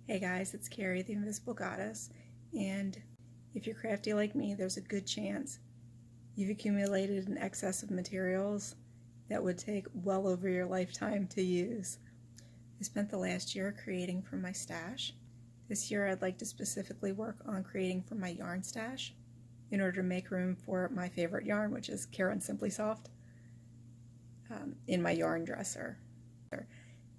Hey guys, it's Carrie, the Invisible Goddess, and if you're crafty like me, there's a good chance you've accumulated an excess of materials that would take well over your lifetime to use. I spent the last year creating from my stash. This year I'd like to specifically work on creating from my yarn stash in order to make room for my favorite yarn, which is Caron Simply Soft, in my yarn dresser.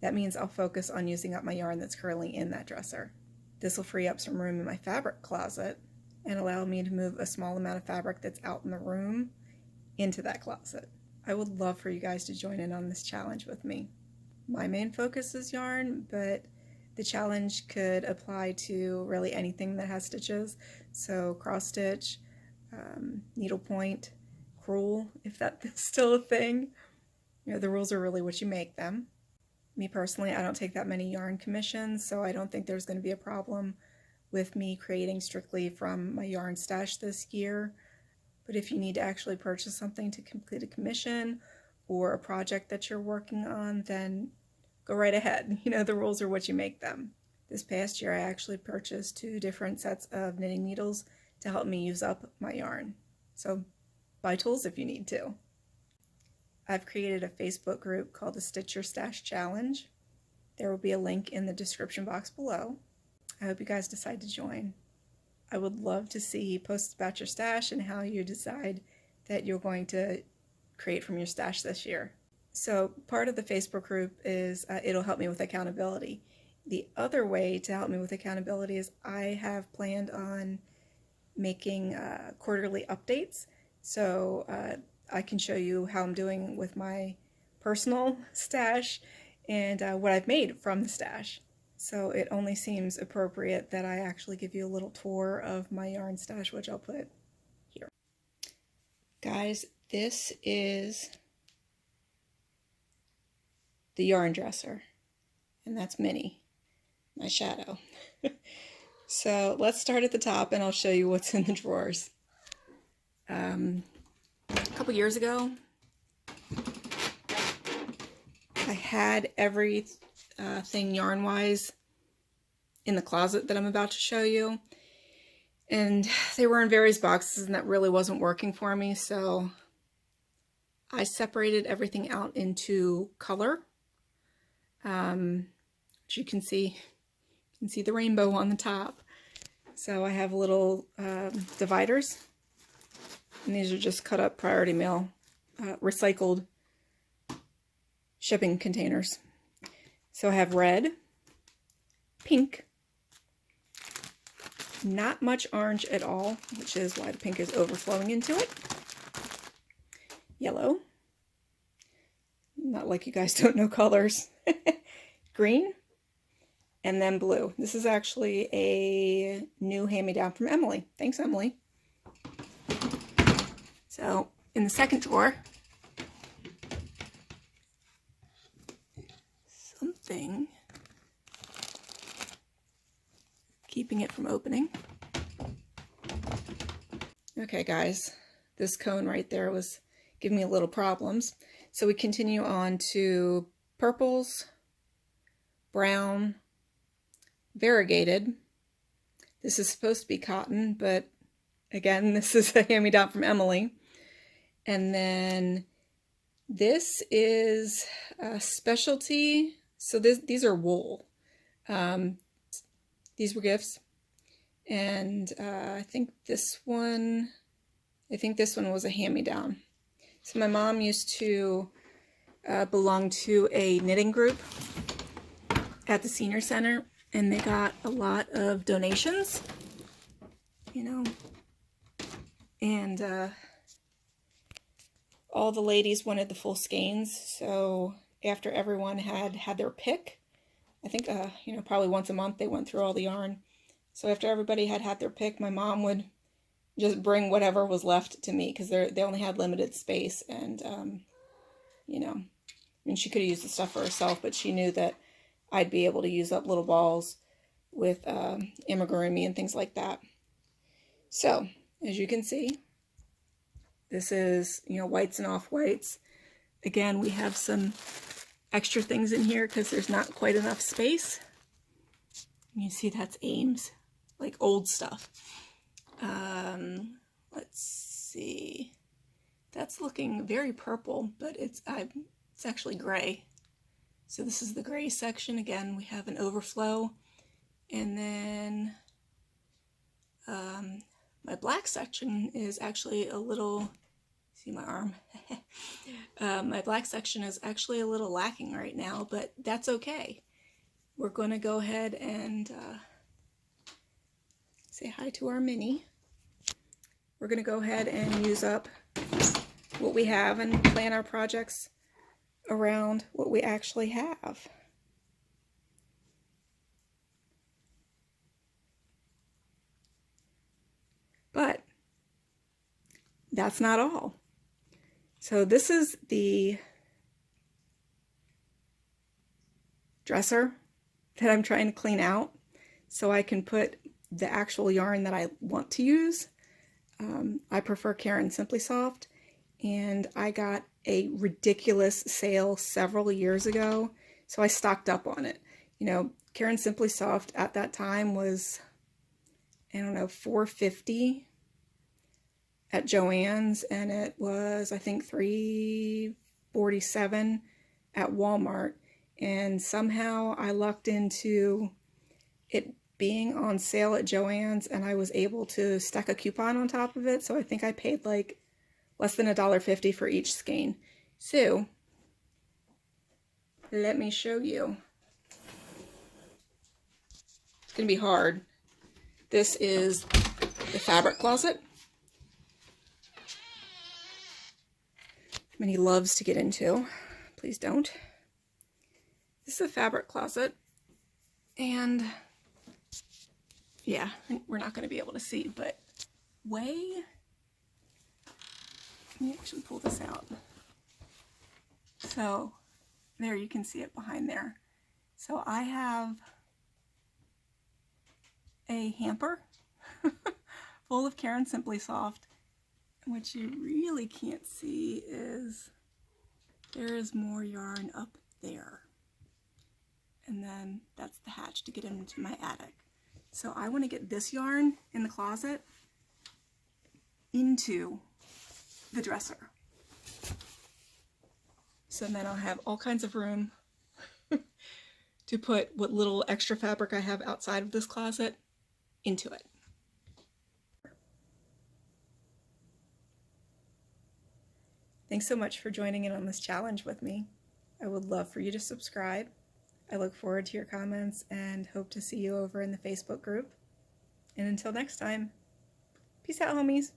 That means I'll focus on using up my yarn that's currently in that dresser. This will free up some room in my fabric closet and allow me to move a small amount of fabric that's out in the room into that closet. I would love for you guys to join in on this challenge with me. My main focus is yarn, but the challenge could apply to really anything that has stitches. So cross stitch, needlepoint, crewel, if that's still a thing. You know, the rules are really what you make them. Me personally, I don't take that many yarn commissions, so I don't think there's going to be a problem with me creating strictly from my yarn stash this year. But if you need to actually purchase something to complete a commission or a project that you're working on, then go right ahead. You know, the rules are what you make them. This past year, I actually purchased 2 different sets of knitting needles to help me use up my yarn. So buy tools if you need to. I've created a Facebook group called the Stitch Your Stash Challenge. There will be a link in the description box below. I hope you guys decide to join. I would love to see posts about your stash and how you decide that you're going to create from your stash this year. So part of the Facebook group is it'll help me with accountability. The other way to help me with accountability is I have planned on making quarterly updates. So I can show you how I'm doing with my personal stash and what I've made from the stash. So it only seems appropriate that I actually give you a little tour of my yarn stash, which I'll put here. Guys, this is the yarn dresser, and that's Minnie, my shadow. So let's start at the top and I'll show you what's in the drawers. A couple years ago, I had everything yarn-wise in the closet that I'm about to show you, and they were in various boxes and that really wasn't working for me, so I separated everything out into color. Which you can see the rainbow on the top. So I have little dividers. And these are just cut up priority mail, recycled shipping containers. So I have red, pink, not much orange at all, which is why the pink is overflowing into it, yellow, not like you guys don't know colors, green, and then blue. This is actually a new hand-me-down from Emily. Thanks, Emily. So, in the second drawer, something keeping it from opening. Okay, guys, this cone right there was giving me a little problems. So we continue on to purples, brown, variegated. This is supposed to be cotton, but again, this is a hand-me-down from Emily. And then this is a specialty. So these are wool. These were gifts. And I think this one was a hand-me-down. So my mom used to belong to a knitting group at the senior center, and they got a lot of donations, you know, and all the ladies wanted the full skeins. So after everyone had their pick, I think, you know, probably once a month they went through all the yarn. So after everybody had their pick, my mom would just bring whatever was left to me, because they only had limited space, and, you know, I mean, she could have used the stuff for herself, but she knew that I'd be able to use up little balls with amigurumi and things like that. So, as you can see, this is, you know, whites and off-whites. Again, we have some extra things in here because there's not quite enough space. You see that's Ames, like old stuff. Let's see. That's looking very purple, but it's actually gray. So this is the gray section. Again, we have an overflow. And then my black section is actually a little, see my arm? My black section is actually a little lacking right now, but that's okay. We're going to go ahead and say hi to our mini. We're going to go ahead and use up what we have and plan our projects around what we actually have. But that's not all. So this is the dresser that I'm trying to clean out so I can put the actual yarn that I want to use. I prefer Caron Simply Soft, and I got a ridiculous sale several years ago, so I stocked up on it. You know, Caron Simply Soft at that time was, I don't know, $4.50 at Joann's, and it was, I think, $3.47 at Walmart. And somehow I lucked into it being on sale at Joann's, and I was able to stack a coupon on top of it. So I think I paid like less than $1.50 for each skein. So let me show you. It's gonna be hard. This is the fabric closet. Minnie loves to get into. Please don't. This is a fabric closet, and yeah, we're not going to be able to see, but let me actually pull this out. So there, you can see it behind there. So I have a hamper full of Caron Simply Soft. What you really can't see is there is more yarn up there. And then that's the hatch to get into my attic. So I want to get this yarn in the closet into the dresser. So then I'll have all kinds of room to put what little extra fabric I have outside of this closet into it. Thanks so much for joining in on this challenge with me. I would love for you to subscribe. I look forward to your comments and hope to see you over in the Facebook group. And until next time, peace out, homies.